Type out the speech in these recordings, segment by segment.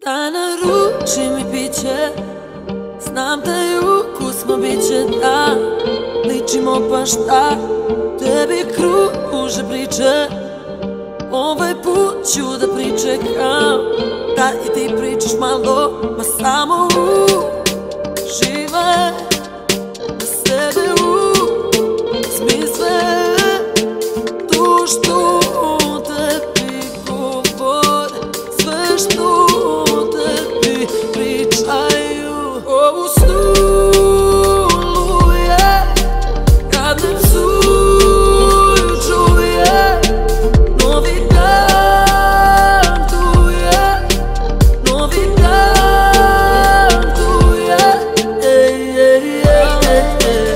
Da naruči mi piće, znam da je ukusno biće, da ličimo pa šta, tebi kruže priče. Ovaj put ću da pričekam, da i ti pričaš malo, ma samo uživaj, da sebe smisle to što tebi govore, sve što tebi pričaju. Ovu stulu je, kad me psuju čuje, novi dan tu je, novi dan tu je. Ej, ej, ej, ej, ej,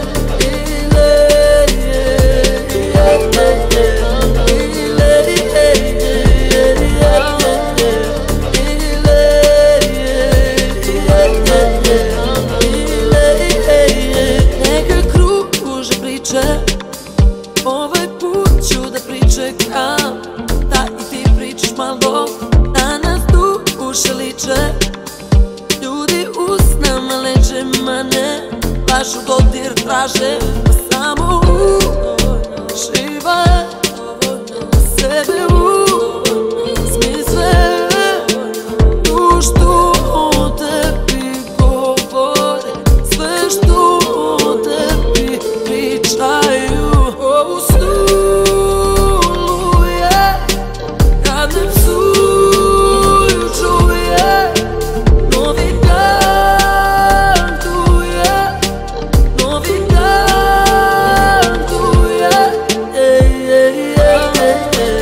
ovaj put ću da pričekam, da i ti pričaš malo, da nas duše liče. Ljudi usnama leče mane, lažu dodir traže, pa samo uživaj, da sebe smisle to što tebi govore, sve što tebi pričaju. Ovu stulu je, kad me psuju čuje, novi dan tu je, novi dan tu je. Ej, ej, ej, ej,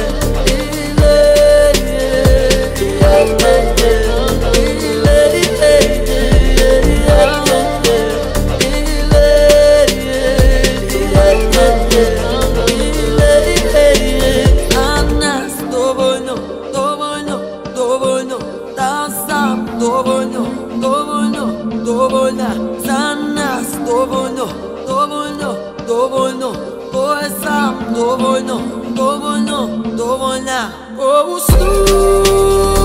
dovoljna za nas, dovoljno, dovoljno, dovoljno, to je sam dovoljno, dovoljno, dovoljna. Ovu stulu